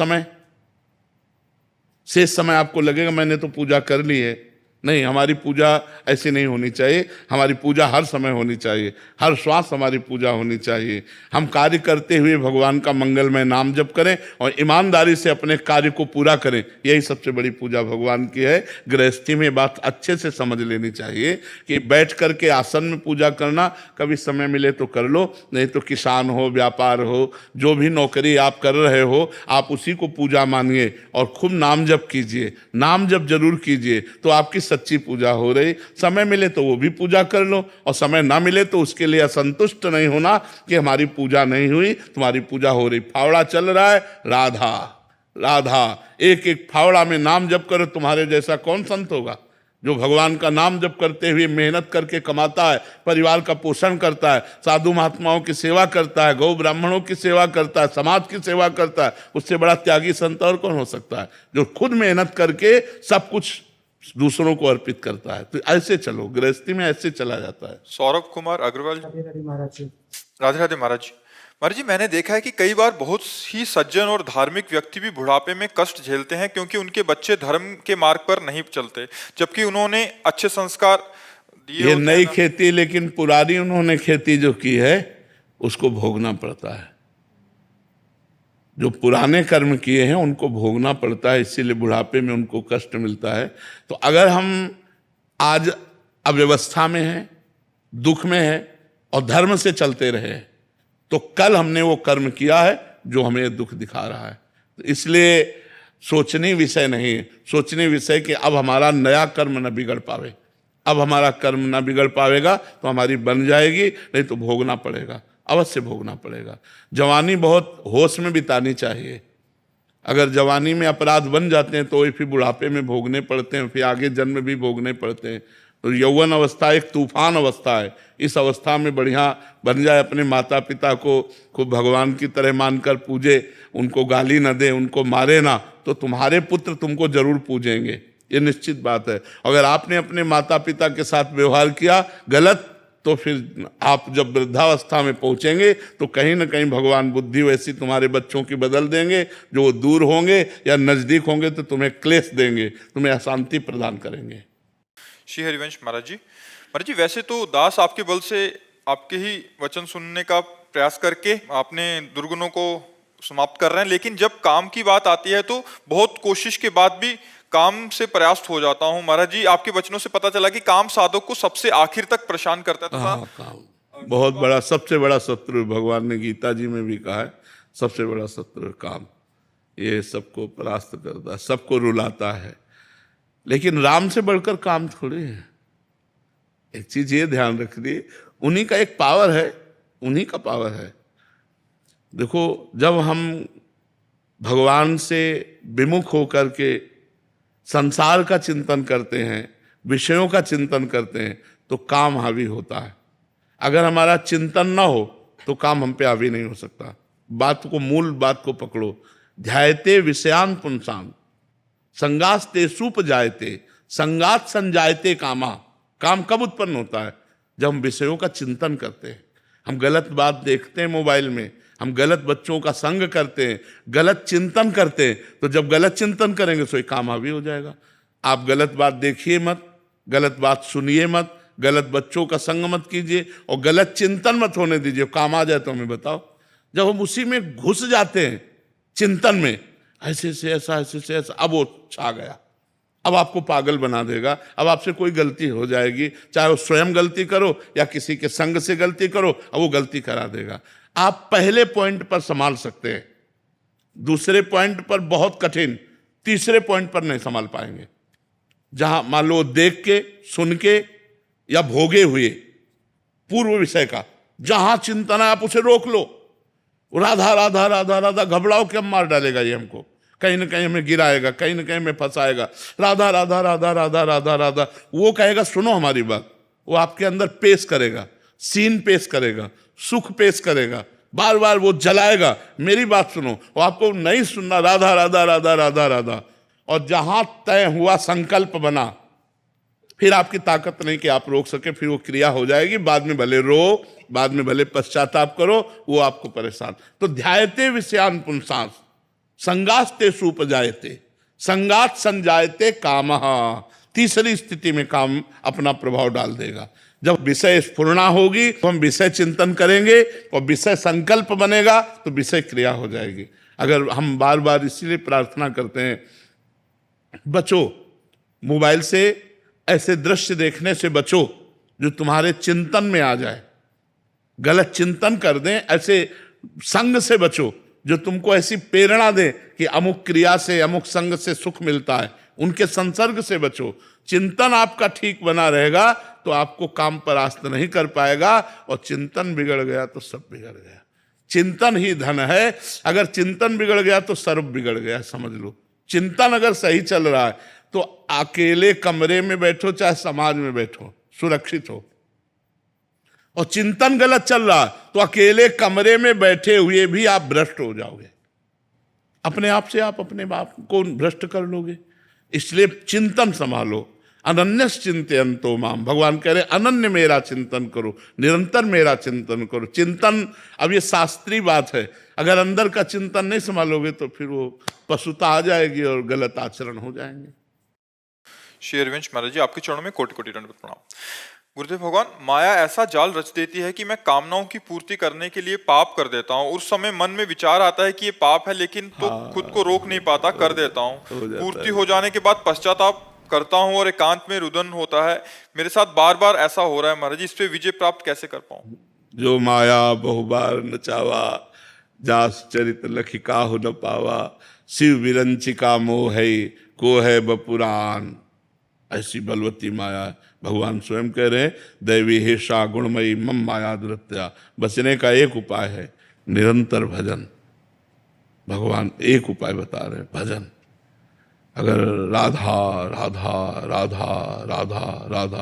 समय आपको लगेगा मैंने तो पूजा कर ली है। नहीं, हमारी पूजा ऐसी नहीं होनी चाहिए। हमारी पूजा हर समय होनी चाहिए, हर श्वास हमारी पूजा होनी चाहिए। हम कार्य करते हुए भगवान का मंगलमय नाम जप करें और ईमानदारी से अपने कार्य को पूरा करें। यही सबसे बड़ी पूजा भगवान की है। गृहस्थी में बात अच्छे से समझ लेनी चाहिए कि बैठ करके आसन में पूजा करना, कभी समय मिले तो कर लो, नहीं तो किसान हो, व्यापार हो, जो भी नौकरी आप कर रहे हो, आप उसी को पूजा मानिए और खूब नाम जप कीजिए। नाम जप जरूर कीजिए तो आपकी सच्ची पूजा हो रही। समय मिले तो वो भी पूजा कर लो, और समय ना मिले तो उसके लिए असंतुष्ट नहीं होना कि हमारी पूजा नहीं हुई, तुम्हारी पूजा हो रही। फावड़ा चल रहा है, राधा राधा, एक एक फावड़ा में नाम जप करो। तुम्हारे जैसा कौन संत होगा जो भगवान का नाम जप करते हुए मेहनत करके कमाता है, परिवार का पोषण करता है, साधु महात्माओं की सेवा करता है, गौ ब्राह्मणों की सेवा करता है, समाज की सेवा करता है। उससे बड़ा त्यागी संत और कौन हो सकता है, जो खुद मेहनत करके सब कुछ दूसरों को अर्पित करता है। तो ऐसे चलो, गृहस्थी में ऐसे चला जाता है। सौरभ कुमार अग्रवाल। राधे राधे महाराज जी। राधे राधे महाराज जी। महाराज जी, मैंने देखा है कि कई बार बहुत ही सज्जन और धार्मिक व्यक्ति भी बुढ़ापे में कष्ट झेलते हैं क्योंकि उनके बच्चे धर्म के मार्ग पर नहीं चलते, जबकि उन्होंने अच्छे संस्कार दिए। ये नई खेती, लेकिन पुरानी उन्होंने खेती जो की है उसको भोगना पड़ता है। जो पुराने कर्म किए हैं उनको भोगना पड़ता है, इसीलिए बुढ़ापे में उनको कष्ट मिलता है। तो अगर हम आज अव्यवस्था में हैं, दुख में हैं और धर्म से चलते रहे तो कल हमने वो कर्म किया है जो हमें दुख दिखा रहा है। तो इसलिए सोचनीय विषय नहीं, सोचनीय विषय कि अब हमारा नया कर्म न बिगड़ पावे, अब हमारा कर्म ना बिगड़ पावेगा तो हमारी बन जाएगी, नहीं तो भोगना पड़ेगा, अवश्य भोगना पड़ेगा। जवानी बहुत होश में बितानी चाहिए। अगर जवानी में अपराध बन जाते हैं तो वही फिर बुढ़ापे में भोगने पड़ते हैं, फिर आगे जन्म भी भोगने पड़ते हैं। तो यौवन अवस्था एक तूफान अवस्था है। इस अवस्था में बढ़िया बन जाए, अपने माता पिता को खूब भगवान की तरह मानकर पूजे, उनको गाली न दे, उनको मारे ना, तो तुम्हारे पुत्र तुमको जरूर पूजेंगे, ये निश्चित बात है। अगर आपने अपने माता पिता के साथ व्यवहार किया गलत, तो फिर आप जब वृद्धावस्था में पहुंचेंगे तो कहीं ना कहीं भगवान बुद्धि वैसी तुम्हारे बच्चों की बदल देंगे, जो दूर होंगे या नजदीक होंगे तो तुम्हें क्लेश देंगे, तुम्हें अशांति प्रदान करेंगे। श्री हरिवंश महाराज जी, वैसे तो दास आपके बल से आपके ही वचन सुनने का प्रयास करके आपने दुर्गुणों को समाप्त कर रहे हैं, लेकिन जब काम की बात आती है तो बहुत कोशिश के बाद भी काम से प्रयास्त हो जाता हूँ। महाराज जी, आपके वचनों से पता चला कि काम साधक को सबसे आखिर तक परेशान करता था। काम बहुत बड़ा, सबसे बड़ा शत्रु, भगवान ने गीता जी में भी कहा है, सबसे बड़ा शत्रु काम। ये सबको परास्त करता है, सबको रुलाता है, लेकिन राम से बढ़कर काम थोड़ी है। एक चीज ये ध्यान रखिए, उन्हीं का एक पावर है, उन्हीं का पावर है। देखो, जब हम भगवान से विमुख होकर के संसार का चिंतन करते हैं, विषयों का चिंतन करते हैं, तो काम हावी होता है। अगर हमारा चिंतन ना हो तो काम हम पे हावी नहीं हो सकता। बात को, मूल बात को पकड़ो। ध्यायते विषयान पुंसाम संगास्ते सुप जायते संगात संजायते कामा। काम कब उत्पन्न होता है? जब हम विषयों का चिंतन करते हैं, हम गलत बात देखते हैं मोबाइल में, हम गलत बच्चों का संग करते हैं, गलत चिंतन करते हैं। तो जब गलत चिंतन करेंगे तो ये काम हावी हो जाएगा। आप गलत बात देखिए मत, गलत बात सुनिए मत, गलत बच्चों का संग मत कीजिए और गलत चिंतन मत होने दीजिए। काम आ जाए तो हमें बताओ। जब हम उसी में घुस जाते हैं चिंतन में, ऐसे से ऐसा, ऐसे से ऐसा, अब वो छा गया, अब आपको पागल बना देगा। अब आपसे कोई गलती हो जाएगी, चाहे वो स्वयं गलती करो या किसी के संग से गलती करो, अब वो गलती करा देगा। आप पहले पॉइंट पर संभाल सकते हैं, दूसरे पॉइंट पर बहुत कठिन, तीसरे पॉइंट पर नहीं संभाल पाएंगे। जहां मान लो देख के, सुन के या भोगे हुए पूर्व विषय का जहां चिंतन है, आप उसे रोक लो। राधा राधा राधा राधा घबराओ कि हम मार डालेगा, ये हमको कहीं ना कहीं हमें गिराएगा, कहीं ना कहीं हमें फंसाएगा। राधा राधा राधा राधा राधा राधा, वो कहेगा सुनो हमारी बात, वो आपके अंदर पेश करेगा, सीन पेश करेगा, सुख पेश करेगा, बार बार वो जलाएगा, मेरी बात सुनो। वो आपको नहीं सुनना, राधा राधा राधा राधा राधा। और जहां तय हुआ, संकल्प बना, फिर आपकी ताकत नहीं कि आप रोक सके, फिर वो क्रिया हो जाएगी। बाद में भले रो, बाद में भले पश्चाताप करो, वो आपको परेशान। तो ध्यायते विषयान पुंसांस संगास्ते सुपजायते संगात संजायते कामः। तीसरी स्थिति में काम अपना प्रभाव डाल देगा। जब विषय स्फुरना होगी तो हम विषय चिंतन करेंगे और विषय संकल्प बनेगा तो विषय क्रिया हो जाएगी। अगर हम बार बार इसीलिए प्रार्थना करते हैं, बचो मोबाइल से, ऐसे दृश्य देखने से बचो जो तुम्हारे चिंतन में आ जाए, गलत चिंतन कर दें। ऐसे संग से बचो जो तुमको ऐसी प्रेरणा दे कि अमुक क्रिया से, अमुक संग से सुख मिलता है, उनके संसर्ग से बचो। चिंतन आपका ठीक बना रहेगा तो आपको काम परास्त नहीं कर पाएगा, और चिंतन बिगड़ गया तो सब बिगड़ गया। चिंतन ही धन है। अगर चिंतन बिगड़ गया तो सर्व बिगड़ गया, समझ लो। चिंतन अगर सही चल रहा है तो अकेले कमरे में बैठो चाहे समाज में बैठो, सुरक्षित हो। और चिंतन गलत चल रहा तो अकेले कमरे में बैठे हुए भी आप भ्रष्ट हो जाओगे। अपने आप से आप अपने बाप को भ्रष्ट कर लोगे। इसलिए चिंतन संभालो। अनन्यस चिंतयन्तो माम, भगवान कह रहे अनन्य मेरा चिंतन करो, निरंतर मेरा चिंतन करो। चिंतन, अब ये शास्त्रीय बात है, अगर अंदर का चिंतन नहीं संभालोगे तो फिर वो पशुता आ जाएगी और गलत आचरण हो जाएंगे। श्री हरिवंश महाराज जी, आपके चरणों में कोटि कोटि दंडवत प्रणाम। गुरुदेव भगवान, माया ऐसा जाल रच देती है कि मैं कामनाओं की पूर्ति करने के लिए पाप कर देता हूँ। उस समय मन में विचार आता है कि ये पाप है, लेकिन तो खुद को रोक नहीं पाता, कर देता हूँ। पूर्ति हो जाने के बाद पश्चाताप करता हूँ और एकांत में रुदन होता है। मेरे साथ बार बार ऐसा हो रहा है महाराज जी, इस पे विजय प्राप्त कैसे कर पाऊँ? जो माया बहुबार नचावा, जास चरित लखि काहु न पावा, शिव विरंचिका मोह है को है बपुराण। ऐसी बलवती माया है। भगवान स्वयं कह रहे हैं दैवी हेषा गुणमयी मम माया दुरत्या। बचने का एक उपाय है निरंतर भजन। भगवान एक उपाय बता रहे हैं, भजन। अगर राधा राधा राधा राधा राधा,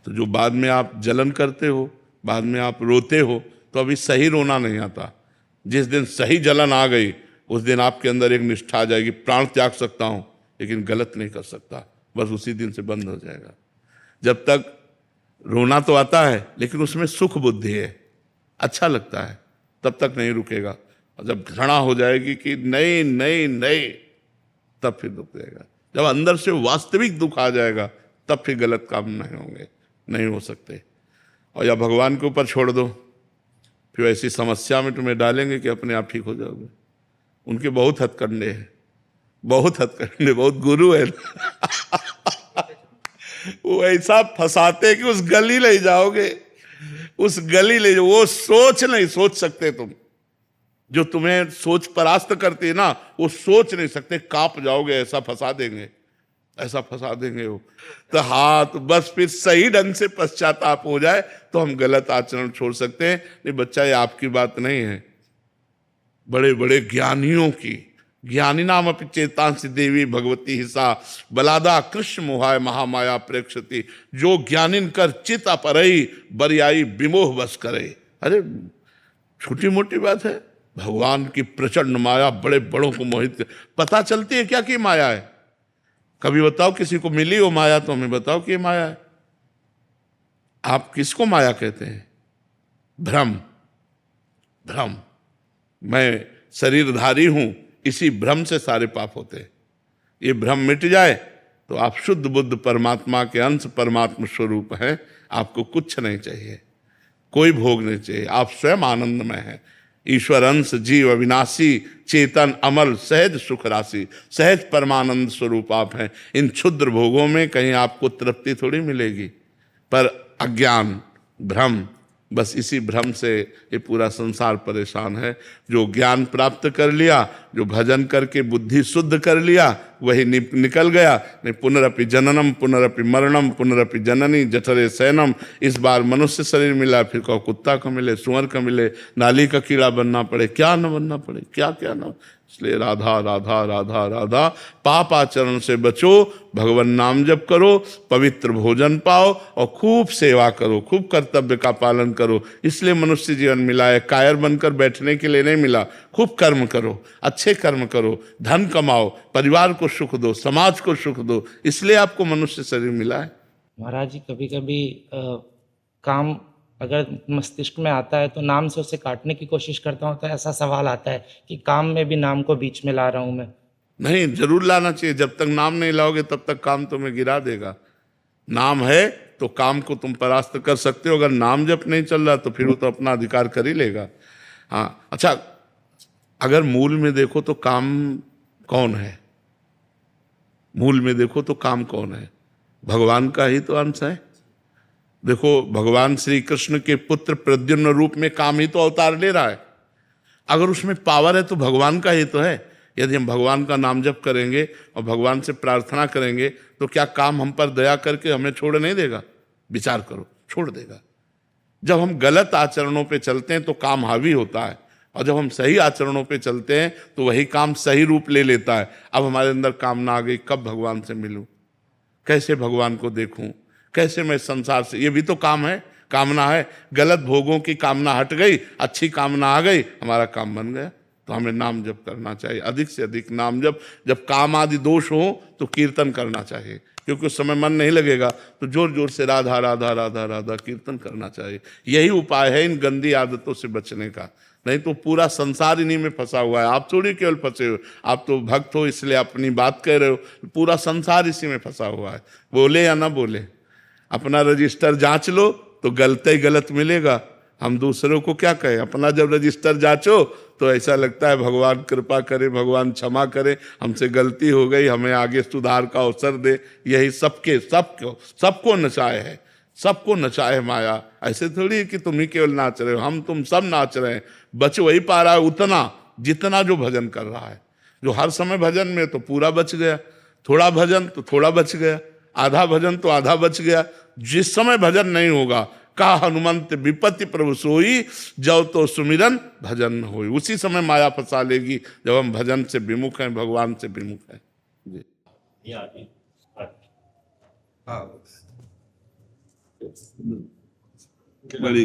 तो जो बाद में आप जलन करते हो, बाद में आप रोते हो, तो अभी सही रोना नहीं आता। जिस दिन सही जलन आ गई उस दिन आपके अंदर एक निष्ठा आ जाएगी, प्राण त्याग सकता हूं लेकिन गलत नहीं कर सकता, बस उसी दिन से बंद हो जाएगा। जब तक रोना तो आता है लेकिन उसमें सुख बुद्धि है, अच्छा लगता है, तब तक नहीं रुकेगा। और जब घृणा हो जाएगी कि नहीं नहीं नहीं, तब फिर दुख देगा। जब अंदर से वास्तविक दुख आ जाएगा तब फिर गलत काम नहीं होंगे, नहीं हो सकते। और या भगवान के ऊपर छोड़ दो, फिर ऐसी समस्या में तुम्हें डालेंगे कि अपने आप ठीक हो जाओगे। उनके बहुत हथकंडे हैं, बहुत हथकंडे, बहुत गुरु है। वो ऐसा फंसाते कि उस गली ले जाओगे, उस गली ले जाओ। वो सोच नहीं सोच सकते तुम, जो तुम्हें सोच परास्त करती है ना, वो सोच नहीं सकते, कांप जाओगे, ऐसा फंसा देंगे, ऐसा फंसा देंगे वो। तो हाँ, तो बस फिर सही ढंग से पश्चाताप हो जाए तो हम गलत आचरण छोड़ सकते हैं। नहीं बच्चा, ये आपकी बात नहीं है, बड़े बड़े ज्ञानियों की। ज्ञानी नाम अपि चेतांसि देवी भगवती हिसा बलादा कृष्ण मोहाय महामाया प्रेक्षति। जो ज्ञानिन कर चित अपरई बरियाई विमोह बस करे। अरे छोटी मोटी बात है, भगवान की प्रचंड माया बड़े बड़ों को मोहित कर। पता चलती है क्या कि माया है? कभी बताओ किसी को मिली हो माया तो हमें बताओ कि ये माया है। आप किसको माया कहते हैं? भ्रम। भ्रम, मैं शरीरधारी हूं, इसी भ्रम से सारे पाप होते हैं। ये भ्रम मिट जाए तो आप शुद्ध बुद्ध परमात्मा के अंश परमात्मा स्वरूप हैं। आपको कुछ नहीं चाहिए, कोई भोग नहीं चाहिए, आप स्वयं आनंदमय हैं। ईश्वर अंश जीव अविनाशी चेतन अमल सहज सुख राशि, सहज परमानंद स्वरूप आप हैं। इन क्षुद्र भोगों में कहीं आपको तृप्ति थोड़ी मिलेगी, पर अज्ञान भ्रम, बस इसी भ्रम से ये पूरा संसार परेशान है। जो ज्ञान प्राप्त कर लिया, जो भजन करके बुद्धि शुद्ध कर लिया, वही निकल गया। नहीं पुनरपि जननम पुनरपि मरणम पुनरपि जननी जठरे शयनम। इस बार मनुष्य शरीर मिला, फिर कहो कुत्ता का मिले, सुअर का मिले, नाली का कीड़ा बनना पड़े, क्या न बनना पड़े, क्या क्या न। इसलिए राधा राधा राधा राधा। पाप आचरण से बचो, भगवान नाम जप करो, पवित्र भोजन पाओ और खूब सेवा करो, खूब कर्तव्य का पालन करो। इसलिए मनुष्य जीवन मिला है, कायर बनकर बैठने के लिए नहीं मिला। खूब कर्म करो, अच्छे कर्म करो, धन कमाओ, परिवार को सुख दो, समाज को सुख दो, इसलिए आपको मनुष्य शरीर मिला है। महाराज जी, कभी कभी काम अगर मस्तिष्क में आता है तो नाम से उसे काटने की कोशिश करता हूँ, तो ऐसा सवाल आता है कि काम में भी नाम को बीच में ला रहा हूँ मैं। नहीं, जरूर लाना चाहिए। जब तक नाम नहीं लाओगे तब तक काम तुम्हें गिरा देगा। नाम है तो काम को तुम परास्त कर सकते हो। अगर नाम जप नहीं चल रहा तो फिर वो तो अपना अधिकार कर ही लेगा। हाँ, अच्छा, अगर मूल में देखो तो काम कौन है? मूल में देखो तो काम कौन है? भगवान का ही तो अंश है। देखो, भगवान श्री कृष्ण के पुत्र प्रद्युम्न रूप में काम ही तो अवतार ले रहा है। अगर उसमें पावर है तो भगवान का ही तो है। यदि हम भगवान का नाम जप करेंगे और भगवान से प्रार्थना करेंगे तो क्या काम हम पर दया करके हमें छोड़ नहीं देगा? विचार करो, छोड़ देगा। जब हम गलत आचरणों पे चलते हैं तो काम हावी होता है, और जब हम सही आचरणों पे चलते हैं तो वही काम सही रूप ले लेता है। अब हमारे अंदर कामना आ गई, कब भगवान से मिलूं, कैसे भगवान को देखूं, कैसे मैं संसार से, ये भी तो काम है, कामना है। गलत भोगों की कामना हट गई, अच्छी कामना आ गई, हमारा काम बन गया। तो हमें नाम जप करना चाहिए, अधिक से अधिक नाम जप। जब काम आदि दोष हो तो कीर्तन करना चाहिए, क्योंकि उस समय मन नहीं लगेगा तो जोर जोर से राधा राधा राधा राधा कीर्तन करना चाहिए। यही उपाय है इन गंदी आदतों से बचने का। नहीं तो पूरा संसार इन्हीं में फंसा हुआ है। आप थोड़ी केवल फंसे हो, आप तो भक्त हो इसलिए अपनी बात कह रहे हो, पूरा संसार इसी में फंसा हुआ है। बोले या ना बोले, अपना रजिस्टर जांच लो तो गलत ही गलत मिलेगा। हम दूसरों को क्या कहें? अपना जब रजिस्टर जांचो तो ऐसा लगता है भगवान कृपा करे, भगवान क्षमा करे, हमसे गलती हो गई, हमें आगे सुधार का अवसर दे। यही सबको नचाए है, सबको नचाए माया। ऐसे थोड़ी है कि तुम ही केवल नाच रहे हो, हम तुम सब नाच रहे हैं। बच वही पा रहा है उतना जितना जो भजन कर रहा है। जो हर समय भजन में तो पूरा बच गया, थोड़ा भजन तो थोड़ा बच गया, आधा भजन तो आधा बच गया। जिस समय भजन नहीं होगा, कहा हनुमंत विपत्ति प्रभु सोई, जब तो सुमिरन भजन न होई। उसी समय माया फंसा लेगी जब हम भजन से विमुख हैं, भगवान से विमुख हैं। जी बड़ी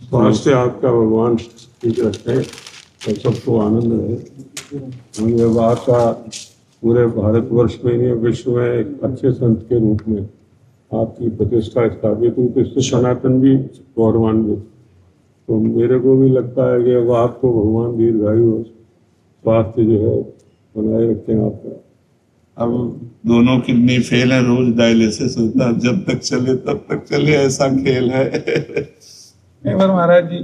स्वास्थ्य आपका भगवान ठीक रखे और सबको आनंद रहे। हम ये बात का पूरे भारतवर्ष में नहीं, विश्व में एक अच्छे संत के रूप में आपकी प्रतिष्ठा स्थापित हुई, तो इससे सनातन भी गौरवान्वित। तो मेरे को भी लगता है कि अब आपको भगवान दीर्घायु और स्वास्थ्य जो है बनाए रखें आपका। अब दोनों किडनी फेल है, रोज डायलिसिस होता है, जब तक चले तब तक चले, ऐसा खेल है। एक बार महाराज जी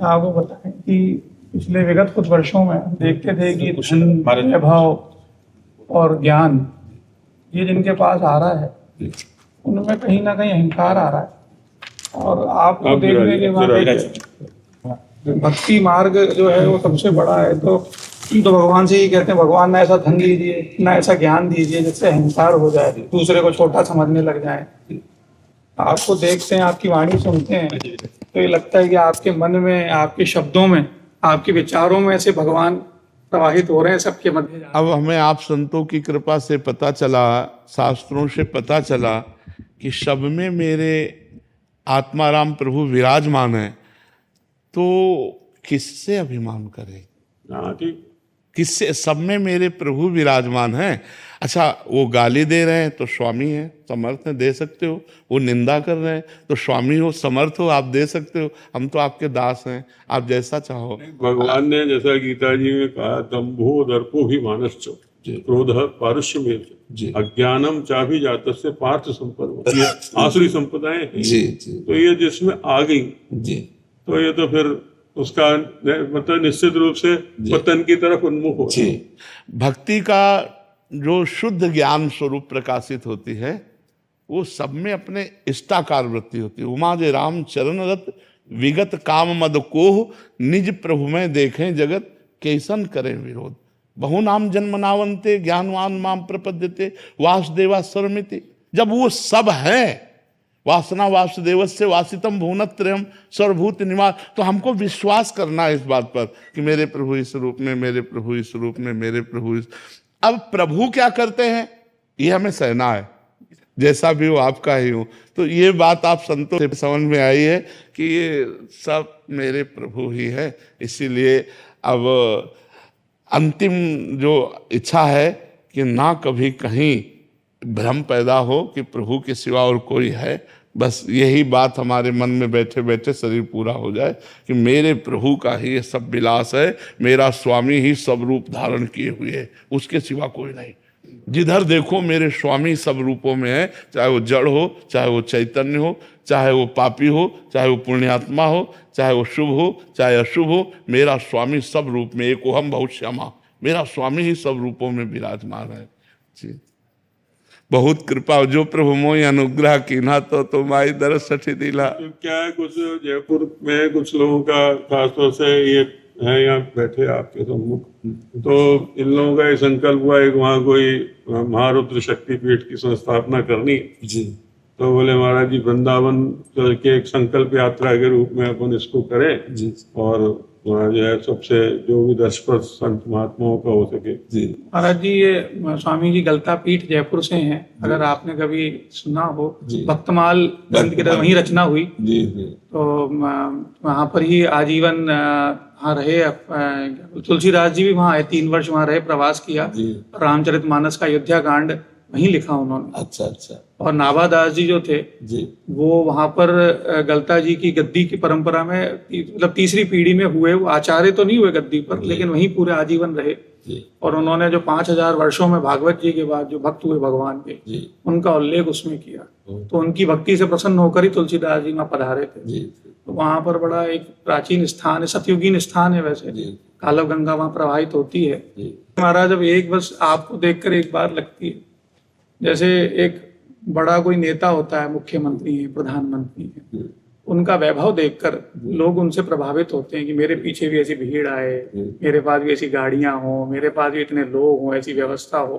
आपको बताएं कि पिछले विगत कुछ वर्षों में देखते थे कि धन, वैभव और ज्ञान ये जिनके पास आ रहा है उनमें कहीं ना कहीं अहंकार आ रहा है। और आपको देखने के बाद भक्ति मार्ग जो है वो सबसे बड़ा है। तो भगवान से ही कहते हैं भगवान ना ऐसा धन दीजिए, ना ऐसा ज्ञान दीजिए जिससे अहंकार हो जाए, दूसरे को छोटा समझने लग जाए। आपको देखते हैं, आपकी वाणी सुनते हैं तो ये लगता है कि आपके मन में, आपके शब्दों में, आपके विचारों में से भगवान प्रवाहित हो रहे हैं सबके मध्य। अब हमें आप संतों की कृपा से पता चला, शास्त्रों से पता चला कि सब में मेरे आत्माराम प्रभु विराजमान है, तो किससे अभिमान करें? हाँ ठीक, किससे? सब में मेरे प्रभु विराजमान हैं। अच्छा, वो गाली दे रहे हैं तो स्वामी है, समर्थ है, दे सकते हो। वो निंदा कर रहे हैं तो स्वामी हो, समर्थ हो, आप दे सकते हो। हम तो आपके दास हैं, आप जैसा चाहो। भगवान ने जैसा गीता जी में कहा, दंभो दर्पो भी मानश्च क्रोध पारुष्य में अज्ञानम चाभी जातस्य पार्थ संपदा, आसुरी संपदाएं हैं। तो ये जिसमें आ गई तो ये तो फिर उसका मतलब निश्चित रूप से पतन की तरफ उन्मुख हो। भक्ति का जो शुद्ध ज्ञान स्वरूप प्रकाशित होती है वो सब में अपने इष्टाकार वृत्ति होती है। उमा जे राम चरण रत विगत काम मद कोह, निज प्रभु में देखें जगत कैसन करें विरोध। बहु नाम जन्मनावंते ज्ञानवान माम प्रपद्यते वासुदेवा सर्वमिति। जब वो सब है, वासना वासुदेवस्य वासितम भुवनत्रयम् सर्वभूत निवास, तो हमको विश्वास करना है इस बात पर कि मेरे प्रभु इस रूप में, मेरे प्रभु इस रूप में, मेरे प्रभु इस। अब प्रभु क्या करते हैं ये हमें सहना है, जैसा भी हो आपका ही हो। तो ये बात आप संतों से समझ में आई है कि ये सब मेरे प्रभु ही है। इसीलिए अब अंतिम जो इच्छा है कि ना कभी कहीं भ्रम पैदा हो कि प्रभु के सिवा और कोई है। बस यही बात हमारे मन में बैठे बैठे शरीर पूरा हो जाए कि मेरे प्रभु का ही ये सब विलास है, मेरा स्वामी ही सब रूप धारण किए हुए है, उसके सिवा कोई नहीं। जिधर देखो मेरे स्वामी सब रूपों में है, चाहे वो जड़ हो, चाहे वो चैतन्य हो, चाहे वो पापी हो, चाहे वो पुण्यात्मा हो, चाहे वो शुभ हो, चाहे अशुभ हो, मेरा स्वामी सब रूप में, एक ओहम बहुत श्यामा, मेरा स्वामी ही सब रूपों में विराजमान है। जी, बहुत कृपा जो प्रभु मोहि अनुग्रह कीन्हा तो माई दरस सठी दिला। तो क्या है, कुछ जयपुर में कुछ लोगों का खासतौर से ये है, यहाँ बैठे आपके सम्मुख, तो इन लोगों का ये संकल्प हुआ है कि वहाँ कोई महारुद्र शक्तिपीठ की संस्थापना करनी जी। तो बोले महाराज जी वृंदावन के एक संकल्प यात्रा के रूप में अपन इसको करें जी, और वहाँ जो है सबसे जो भी 10 संत महात्माओं का हो सके जी। महाराज जी ये स्वामी जी गलता पीठ जयपुर से हैं, अगर आपने कभी सुना हो, भक्तमाल ग्रंथ की वहीं रचना हुई जी, जी। तो वहाँ पर ही आजीवन वहाँ रहे। तुलसीदास जी भी वहाँ आए, 3 वर्ष वहाँ रहे, प्रवास किया। रामचरितमानस का अयोध्या कांड वहीं लिखा उन्होंने। अच्छा अच्छा और नाभा दास जी जो थे जी वो वहां पर गलता जी की गद्दी की परंपरा में मतलब तीसरी पीढ़ी में हुए, वो आचार्य तो नहीं हुए गद्दी पर, लेकिन वहीं पूरे आजीवन रहे। जी और उन्होंने जो 5000 वर्षों में भागवत जी के बाद जो भक्त हुए भगवान के, जी उनका उल्लेख उसमें किया। तो उनकी भक्ति से प्रसन्न होकर ही तुलसीदास जी वहाँ पधारे थे। जी तो वहां पर बड़ा एक प्राचीन स्थान है, सतयुगीन स्थान है वैसे। जी कालव गंगा वहां प्रवाहित होती है। जी महाराज अब एक बस आपको देखकर एक बार लगती है, जैसे एक बड़ा कोई नेता होता है, मुख्यमंत्री है, प्रधानमंत्री है, उनका वैभव देखकर लोग उनसे प्रभावित होते हैं कि मेरे पीछे भी ऐसी भीड़ आए, मेरे पास भी ऐसी गाड़ियां हो, मेरे पास भी इतने लोग हों, ऐसी व्यवस्था हो।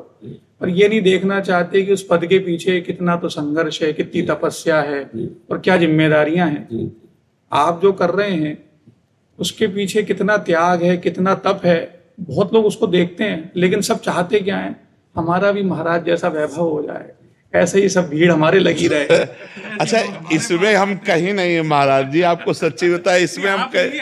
पर ये नहीं देखना चाहते कि उस पद के पीछे कितना तो संघर्ष है, कितनी तपस्या है और क्या जिम्मेदारियां हैं। आप जो कर रहे हैं उसके पीछे कितना त्याग है, कितना तप है, बहुत लोग उसको देखते हैं, लेकिन सब चाहते क्या है, हमारा भी महाराज जैसा वैभव हो जाए, ऐसे ही सब भीड़ हमारे लगी रहे। अच्छा, इसमें हम कहीं नहीं है महाराज जी, आपको सच्ची बताए, इसमें हम कहीं